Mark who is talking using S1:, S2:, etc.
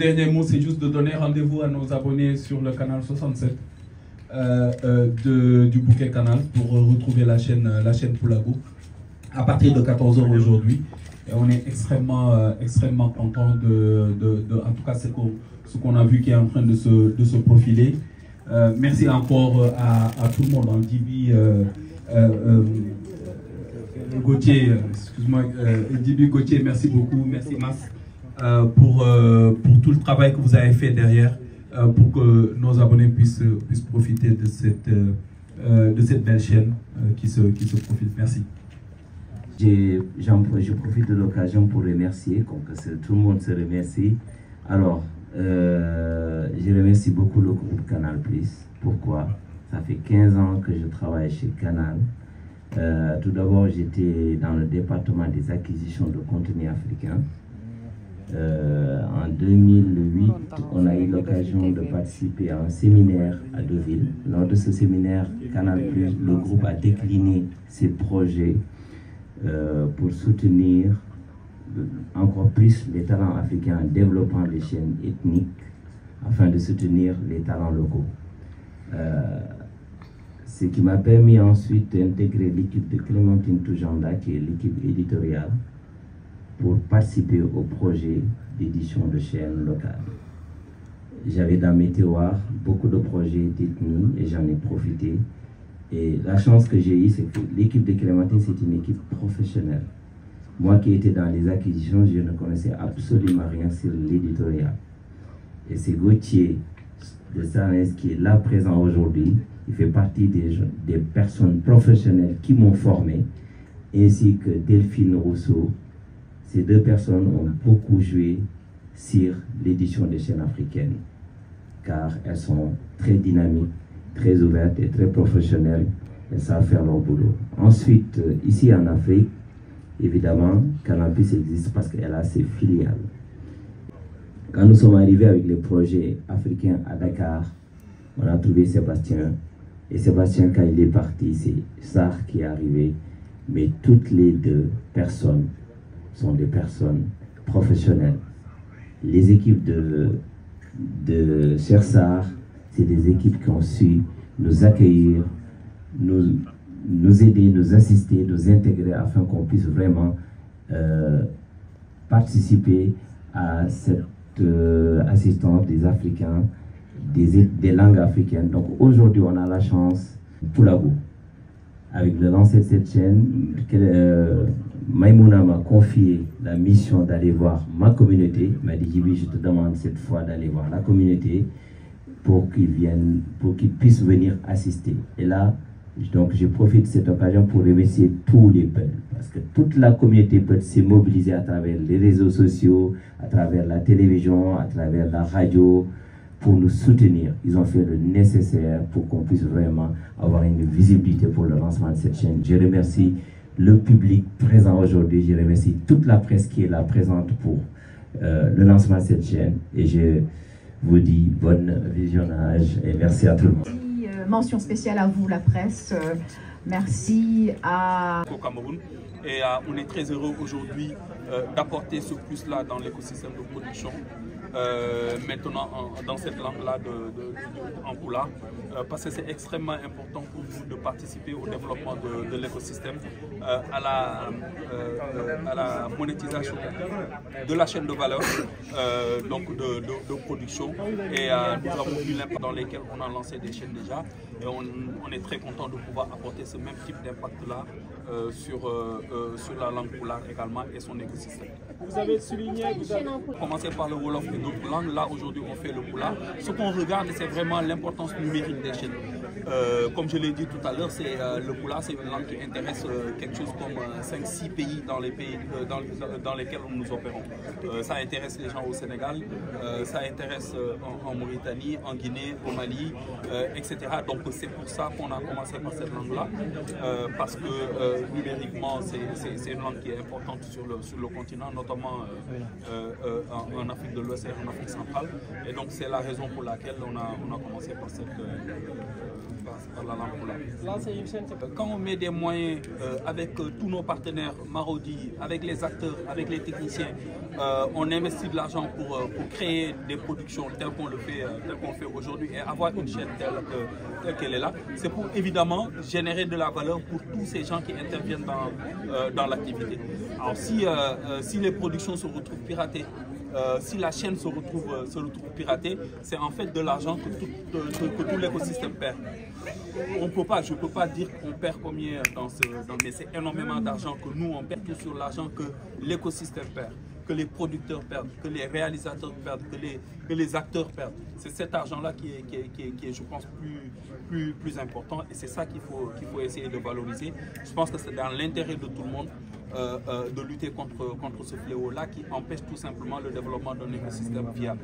S1: dernier mot, c'est juste de donner rendez-vous à nos abonnés sur le canal 67 du Bouquet Canal pour retrouver la chaîne Poulago à partir de 14 h aujourd'hui. Et on est extrêmement content en tout cas, ce qu'on a vu qui est en train de se profiler. Merci encore à tout le monde, en Djibi, Gauthier, excuse-moi, Djibi Gauthier, merci beaucoup, merci Mas, pour tout le travail que vous avez fait derrière, pour que nos abonnés puissent profiter de cette belle chaîne qui se profile. Merci.
S2: Je profite de l'occasion pour remercier, comme que tout le monde se remercie. Alors, je remercie beaucoup le groupe Canal+. Pourquoi? Ça fait 15 ans que je travaille chez Canal. Tout d'abord, j'étais dans le département des acquisitions de contenu africain. En 2008, on a eu l'occasion de participer à un séminaire à Deauville. Lors de ce séminaire, Canal+, le groupe a décliné ses projets pour soutenir encore plus les talents africains en développant les chaînes ethniques afin de soutenir les talents locaux. Ce qui m'a permis ensuite d'intégrer l'équipe de Clémentine Toujanda, qui est l'équipe éditoriale, pour participer au projet d'édition de chaînes locales. J'avais dans mes tiroirs beaucoup de projets d'ethnie et j'en ai profité. Et la chance que j'ai eue, c'est que l'équipe de Clémentine, c'est une équipe professionnelle. Moi qui étais dans les acquisitions, je ne connaissais absolument rien sur l'éditorial. Et c'est Gauthier de Sarnes qui est là présent aujourd'hui. Il fait partie des personnes professionnelles qui m'ont formé, ainsi que Delphine Rousseau. Ces deux personnes ont beaucoup joué sur l'édition des chaînes africaines, car elles sont très dynamiques, très ouvertes et très professionnelles. Elles savent faire leur boulot. Ensuite, ici en Afrique, évidemment, Canal+ existe parce qu'elle a ses filiales. Quand nous sommes arrivés avec les projets africains à Dakar, on a trouvé Sébastien. Et Sébastien, quand il est parti, c'est Sarr qui est arrivé. Mais toutes les deux personnes sont des personnes professionnelles. Les équipes de Cher Sarr, c'est des équipes qui ont su nous accueillir, nous aider, nous assister, nous intégrer afin qu'on puisse vraiment participer à cette assistance des Africains, des langues africaines. Donc aujourd'hui, on a la chance, Poulago, avec le lancer de cette chaîne, Maïmouna m'a confié la mission d'aller voir ma communauté. Il m'a dit, Djibi, je te demande cette fois d'aller voir la communauté pour qu'ils puissent venir assister. Et là, donc je profite de cette occasion pour remercier tous les peuples, parce que toute la communauté peut se mobiliser à travers les réseaux sociaux, à travers la télévision, à travers la radio, pour nous soutenir. Ils ont fait le nécessaire pour qu'on puisse vraiment avoir une visibilité pour le lancement de cette chaîne. Je remercie le public présent aujourd'hui, je remercie toute la presse qui est là présente pour le lancement de cette chaîne, et je vous dis bon visionnage et merci à tout le monde.
S3: Mention spéciale à vous, la presse. Merci au
S1: Cameroun. Et on est très heureux aujourd'hui d'apporter ce plus-là dans l'écosystème de production. Maintenant dans cette langue-là en Poula, parce que c'est extrêmement important pour nous de participer au développement de l'écosystème, à la monétisation de la chaîne de valeur, donc de production. Et nous avons vu l'impact dans lesquels on a lancé des chaînes déjà, et on est très content de pouvoir apporter ce même type d'impact-là sur la langue poulard également et son écosystème.
S4: Vous avez souligné,
S1: Commencer par le Wolof et d'autres langues. Là aujourd'hui on fait le poulard. Ce qu'on regarde, c'est vraiment l'importance numérique des chaînes. Comme je l'ai dit tout à l'heure, le poulard, c'est une langue qui intéresse quelque chose comme 5-6 pays dans les pays dans lesquels nous opérons. Ça intéresse les gens au Sénégal, ça intéresse en Mauritanie, en Guinée, au Mali, etc. Donc c'est pour ça qu'on a commencé par cette langue-là, parce que numériquement, c'est une langue qui est importante sur le continent, notamment en Afrique de l'Ouest et en Afrique centrale. Et donc c'est la raison pour laquelle on a commencé par la langue poula. Quand on met des moyens avec tous nos partenaires, Marodi, avec les acteurs, avec les techniciens, on investit de l'argent pour créer des productions telles qu'on le fait, aujourd'hui et avoir une chaîne telle qu'elle est là. C'est pour évidemment générer de la valeur pour tous ces gens qui interviennent dans l'activité. Alors si les productions se retrouvent piratées, si la chaîne se retrouve piratée, c'est en fait de l'argent que tout l'écosystème perd. Je ne peux pas dire qu'on perd combien mais c'est énormément d'argent que nous on perd, tout sur l'argent que l'écosystème perd, que les producteurs perdent, que les réalisateurs perdent, que les acteurs perdent. C'est cet argent-là qui est, je pense, plus important et c'est ça qu'il faut essayer de valoriser. Je pense que c'est dans l'intérêt de tout le monde de lutter contre ce fléau-là qui empêche tout simplement le développement d'un écosystème viable.